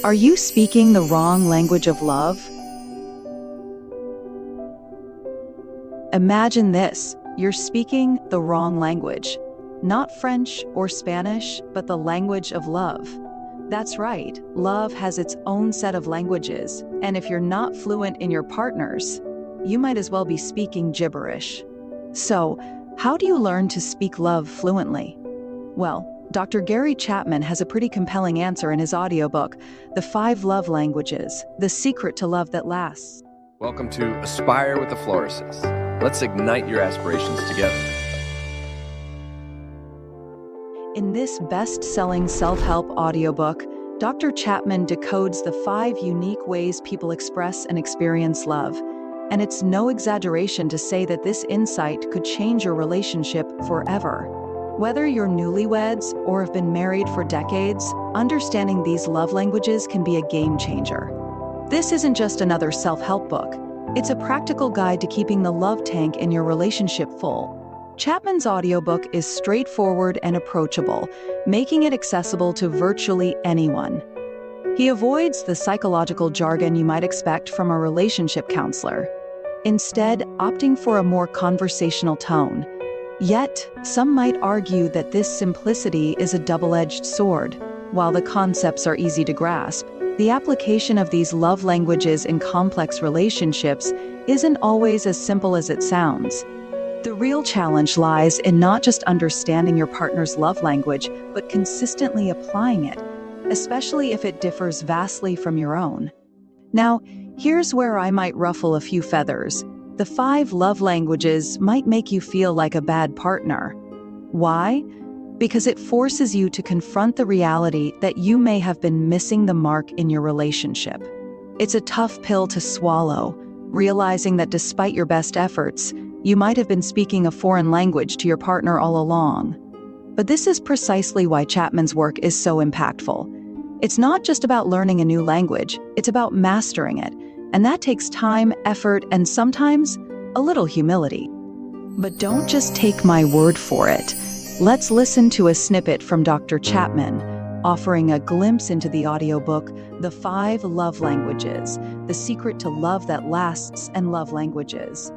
Are you speaking the wrong language of love? Imagine this. You're speaking the wrong language. Not French or Spanish, but the language of love. That's right. Love has its own set of languages, and if you're not fluent in your partner's, you might as well be speaking gibberish. So, how do you learn to speak love fluently? Well, Dr. Gary Chapman has a pretty compelling answer in his audiobook, The 5 Love Languages, The Secret to Love That Lasts. Welcome to Aspire with the Florists. Let's ignite your aspirations together. In this best-selling self-help audiobook, Dr. Chapman decodes the 5 unique ways people express and experience love. And it's no exaggeration to say that this insight could change your relationship forever. Whether you're newlyweds or have been married for decades, understanding these love languages can be a game changer. This isn't just another self-help book. It's a practical guide to keeping the love tank in your relationship full. Chapman's audiobook is straightforward and approachable, making it accessible to virtually anyone. He avoids the psychological jargon you might expect from a relationship counselor, instead opting for a more conversational tone. Yet, some might argue that this simplicity is a double-edged sword. While the concepts are easy to grasp, the application of these love languages in complex relationships isn't always as simple as it sounds. The real challenge lies in not just understanding your partner's love language, but consistently applying it, especially if it differs vastly from your own. Now, here's where I might ruffle a few feathers. The 5 love languages might make you feel like a bad partner. Why? Because it forces you to confront the reality that you may have been missing the mark in your relationship. It's a tough pill to swallow, realizing that despite your best efforts, you might have been speaking a foreign language to your partner all along. But this is precisely why Chapman's work is so impactful. It's not just about learning a new language, it's about mastering it. And that takes time, effort, and sometimes a little humility. But don't just take my word for it. Let's listen to a snippet from Dr. Chapman, offering a glimpse into the audiobook, The 5 Love Languages, The Secret to Love That Lasts and Love Languages.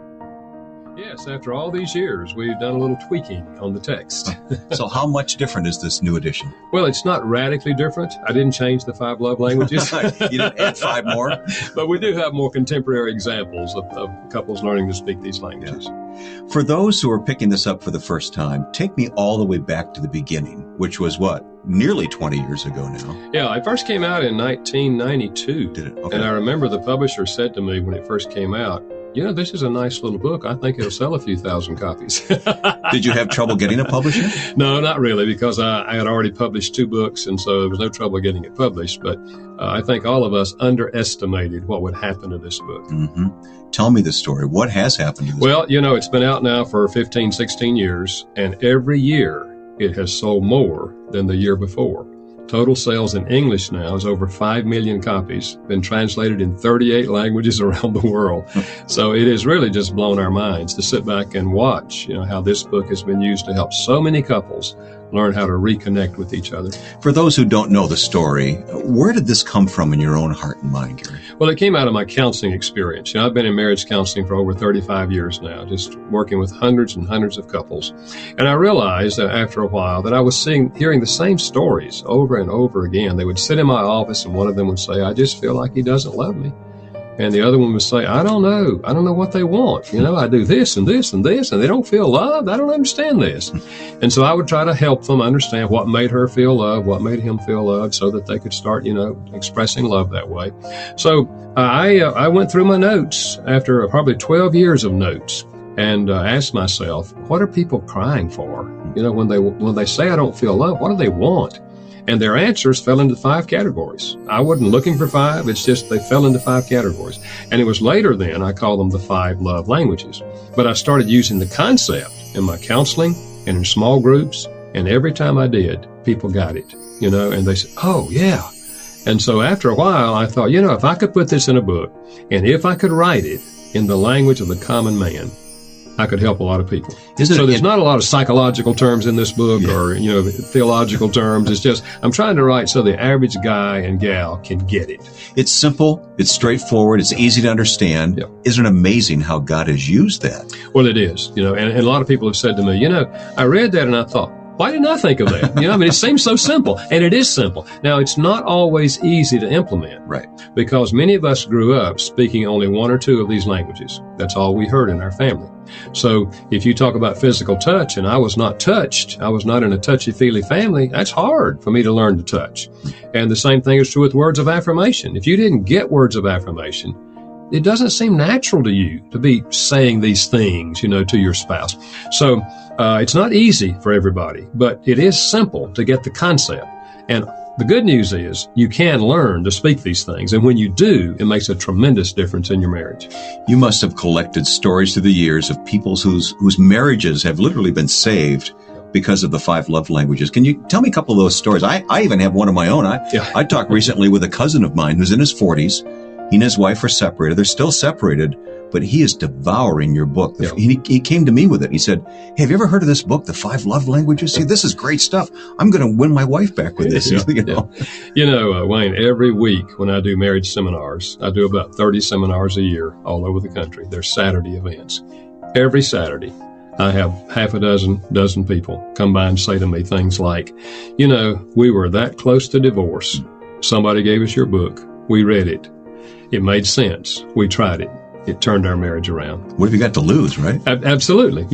Yes, after all these years, we've done a little tweaking on the text. So how much different is this new edition? Well, it's not radically different. I didn't change the 5 love languages. You didn't add 5 more? But we do have more contemporary examples of couples learning to speak these languages. Yeah. For those who are picking this up for the first time, take me all the way back to the beginning, which was what? Nearly 20 years ago now. Yeah, it first came out in 1992. Did it? Okay. And I remember the publisher said to me when it first came out, you know, this is a nice little book. I think it'll sell a few thousand copies. Did you have trouble getting a publisher? No, not really, because I had already published 2 books, and so there was no trouble getting it published. But I think all of us underestimated what would happen to this book. Mm-hmm. Tell me the story. What has happened to this book? Well, you know, it's been out now for 15, 16 years, and every year it has sold more than the year before. Total sales in English now is over 5 million copies, been translated in 38 languages around the world. So it has really just blown our minds to sit back and watch, you know, how this book has been used to help so many couples learn how to reconnect with each other. For those who don't know the story, where did this come from in your own heart and mind, Gary? Well, it came out of my counseling experience. You know, I've been in marriage counseling for over 35 years now, just working with hundreds and hundreds of couples. And I realized that after a while that I was hearing the same stories over and over again. They would sit in my office and one of them would say, I just feel like he doesn't love me. And the other one would say, I don't know what they want. You know, I do this and this and this, and they don't feel loved. I don't understand this. And so I would try to help them understand what made her feel loved, what made him feel loved, so that they could start, you know, expressing love that way. So I went through my notes after probably 12 years of notes and asked myself, what are people crying for? You know, when they say I don't feel loved, what do they want? And their answers fell into 5 categories. I wasn't looking for 5, it's just they fell into 5 categories. And it was later then I called them the 5 love languages. But I started using the concept in my counseling and in small groups, and every time I did, people got it, you know, and they said, oh, yeah. And so after a while, I thought, you know, if I could put this in a book, and if I could write it in the language of the common man, I could help a lot of people. Isn't So it- there's not a lot of psychological terms in this book or, theological terms. It's just, I'm trying to write so the average guy and gal can get it. It's simple, it's straightforward, it's easy to understand. Yep. Isn't it amazing how God has used that? Well, it is, and a lot of people have said to me, I read that and I thought, why didn't I think of that? It seems so simple, and it is simple. Now, it's not always easy to implement. Right. Because many of us grew up speaking only one or two of these languages. That's all we heard in our family. So if you talk about physical touch, and I was not touched, I was not in a touchy-feely family, that's hard for me to learn to touch. And the same thing is true with words of affirmation. If you didn't get words of affirmation, it doesn't seem natural to you to be saying these things, to your spouse. So it's not easy for everybody, but it is simple to get the concept. And the good news is you can learn to speak these things. And when you do, it makes a tremendous difference in your marriage. You must have collected stories through the years of people whose marriages have literally been saved because of the 5 love languages. Can you tell me a couple of those stories? I even have one of my own. I talked recently with a cousin of mine who's in his 40s. He and his wife are separated. They're still separated, but he is devouring your book. He came to me with it. He said, hey, have you ever heard of this book, The 5 Love Languages? See, this is great stuff. I'm going to win my wife back with this. Wayne, every week when I do marriage seminars, I do about 30 seminars a year all over the country. They're Saturday events. Every Saturday, I have half a dozen people come by and say to me things like, we were that close to divorce. Somebody gave us your book. We read it. It made sense. We tried it. It turned our marriage around. What have you got to lose, right? Absolutely.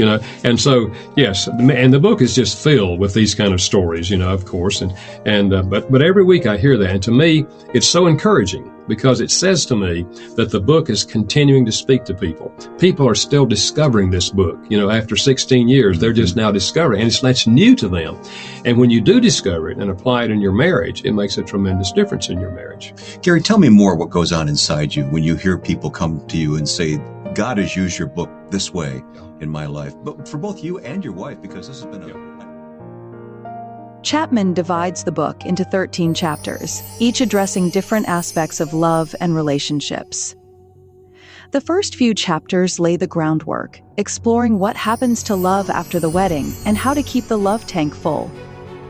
And so, yes, and the book is just filled with these kind of stories, of course. But every week I hear that. And to me, it's so encouraging because it says to me that the book is continuing to speak to people. People are still discovering this book. After 16 years, they're just now discovering, and that's new to them. And when you do discover it and apply it in your marriage, it makes a tremendous difference in your marriage. Gary, tell me more what goes on inside you when you hear people come to you and say, God has used your book this way in my life, but for both you and your wife, because this has been Chapman divides the book into 13 chapters, each addressing different aspects of love and relationships. The first few chapters lay the groundwork, exploring what happens to love after the wedding and how to keep the love tank full.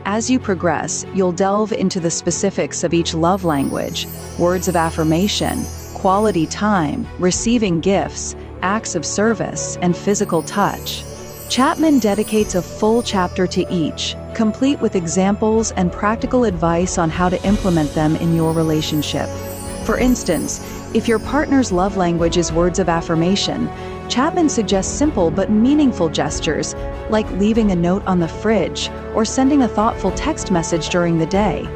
As you progress, you'll delve into the specifics of each love language, words of affirmation, quality time, receiving gifts, acts of service, and physical touch. Chapman dedicates a full chapter to each, complete with examples and practical advice on how to implement them in your relationship. For instance, if your partner's love language is words of affirmation, Chapman suggests simple but meaningful gestures, like leaving a note on the fridge or sending a thoughtful text message during the day.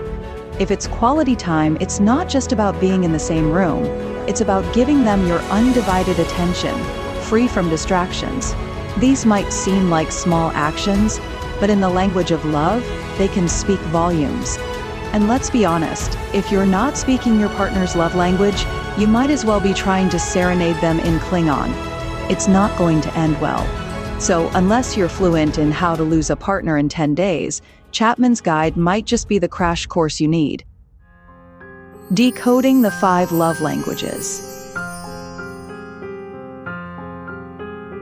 If it's quality time, it's not just about being in the same room. It's about giving them your undivided attention, free from distractions. These might seem like small actions, but in the language of love, they can speak volumes. And let's be honest, if you're not speaking your partner's love language, you might as well be trying to serenade them in Klingon. It's not going to end well. So unless you're fluent in how to lose a partner in 10 days, Chapman's guide might just be the crash course you need. Decoding the 5 love languages.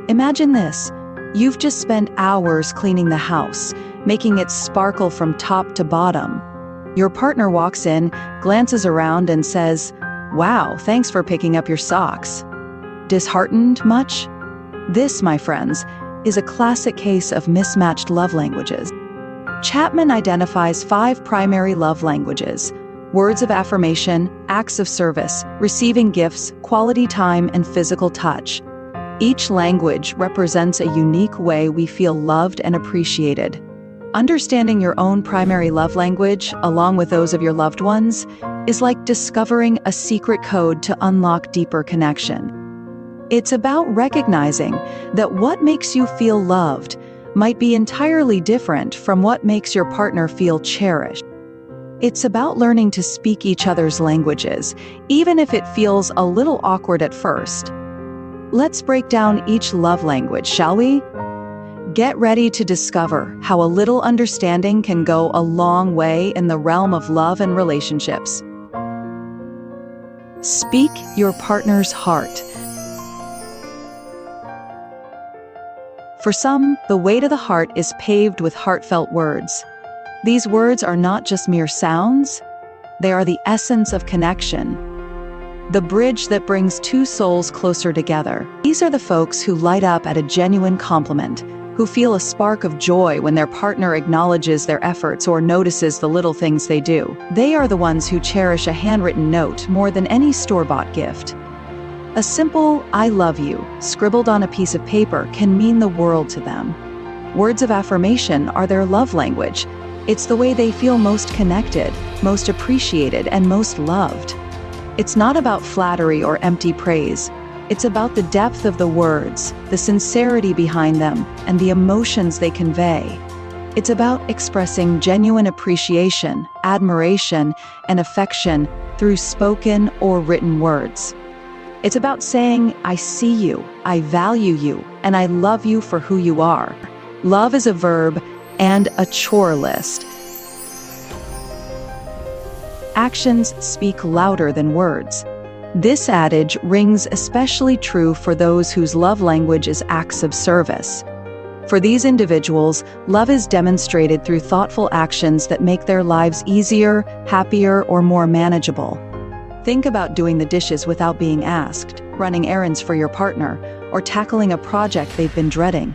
Imagine this. You've just spent hours cleaning the house, making it sparkle from top to bottom. Your partner walks in, glances around, and says, "Wow, thanks for picking up your socks." Disheartened much? This, my friends, is a classic case of mismatched love languages. Chapman identifies 5 primary love languages: words of affirmation, acts of service, receiving gifts, quality time, and physical touch. Each language represents a unique way we feel loved and appreciated. Understanding your own primary love language, along with those of your loved ones, is like discovering a secret code to unlock deeper connection. It's about recognizing that what makes you feel loved might be entirely different from what makes your partner feel cherished. It's about learning to speak each other's languages, even if it feels a little awkward at first. Let's break down each love language, shall we? Get ready to discover how a little understanding can go a long way in the realm of love and relationships. Speak your partner's heart. For some, the way to the heart is paved with heartfelt words. These words are not just mere sounds, they are the essence of connection, the bridge that brings two souls closer together. These are the folks who light up at a genuine compliment, who feel a spark of joy when their partner acknowledges their efforts or notices the little things they do. They are the ones who cherish a handwritten note more than any store-bought gift. A simple "I love you" scribbled on a piece of paper can mean the world to them. Words of affirmation are their love language. It's the way they feel most connected, most appreciated, and most loved. It's not about flattery or empty praise. It's about the depth of the words, the sincerity behind them, and the emotions they convey. It's about expressing genuine appreciation, admiration, and affection through spoken or written words. It's about saying, "I see you, I value you, and I love you for who you are." Love is a verb and a chore list. Actions speak louder than words. This adage rings especially true for those whose love language is acts of service. For these individuals, love is demonstrated through thoughtful actions that make their lives easier, happier, or more manageable. Think about doing the dishes without being asked, running errands for your partner, or tackling a project they've been dreading.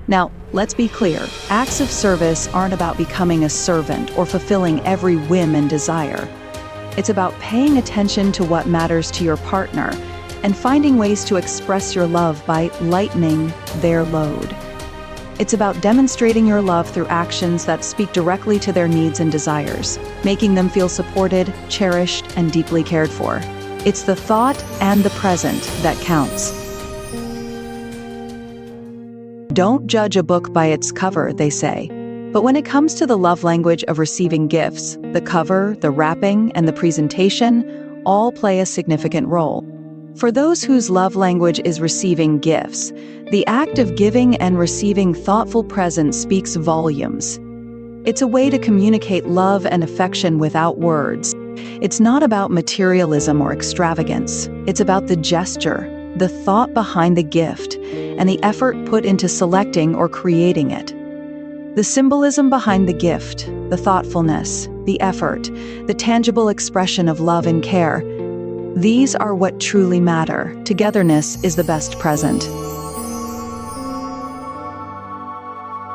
Now, let's be clear, acts of service aren't about becoming a servant or fulfilling every whim and desire. It's about paying attention to what matters to your partner and finding ways to express your love by lightening their load. It's about demonstrating your love through actions that speak directly to their needs and desires, making them feel supported, cherished, and deeply cared for. It's the thought and the present that counts. Don't judge a book by its cover, they say. But when it comes to the love language of receiving gifts, the cover, the wrapping, and the presentation all play a significant role. For those whose love language is receiving gifts, the act of giving and receiving thoughtful presents speaks volumes. It's a way to communicate love and affection without words. It's not about materialism or extravagance. It's about the gesture, the thought behind the gift, and the effort put into selecting or creating it. The symbolism behind the gift, the thoughtfulness, the effort, the tangible expression of love and care, these are what truly matter. Togetherness is the best present.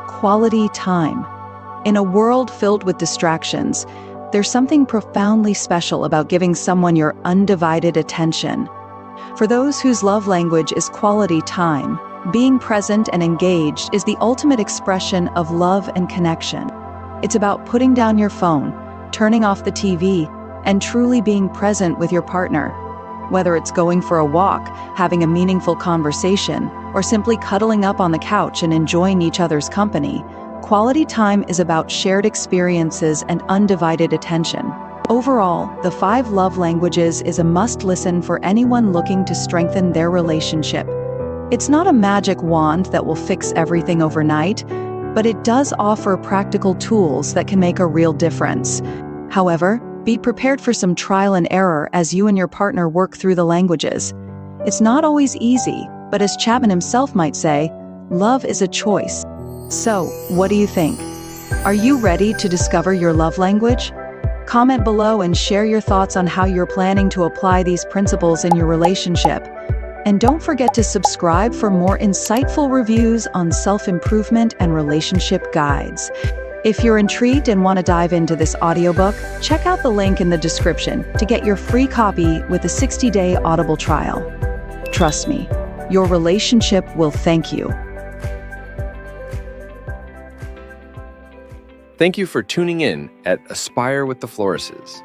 Quality time. In a world filled with distractions, there's something profoundly special about giving someone your undivided attention. For those whose love language is quality time, being present and engaged is the ultimate expression of love and connection. It's about putting down your phone, turning off the TV, and truly being present with your partner. Whether it's going for a walk, having a meaningful conversation, or simply cuddling up on the couch and enjoying each other's company, quality time is about shared experiences and undivided attention. Overall, the 5 love languages is a must-listen for anyone looking to strengthen their relationship. It's not a magic wand that will fix everything overnight, but it does offer practical tools that can make a real difference. However, be prepared for some trial and error as you and your partner work through the languages. It's not always easy, but as Chapman himself might say, love is a choice. So, what do you think? Are you ready to discover your love language? Comment below and share your thoughts on how you're planning to apply these principles in your relationship. And don't forget to subscribe for more insightful reviews on self-improvement and relationship guides. If you're intrigued and want to dive into this audiobook, check out the link in the description to get your free copy with a 60-day Audible trial. Trust me, your relationship will thank you. Thank you for tuning in at Aspire with the Florises.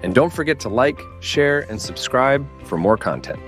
And don't forget to like, share, and subscribe for more content.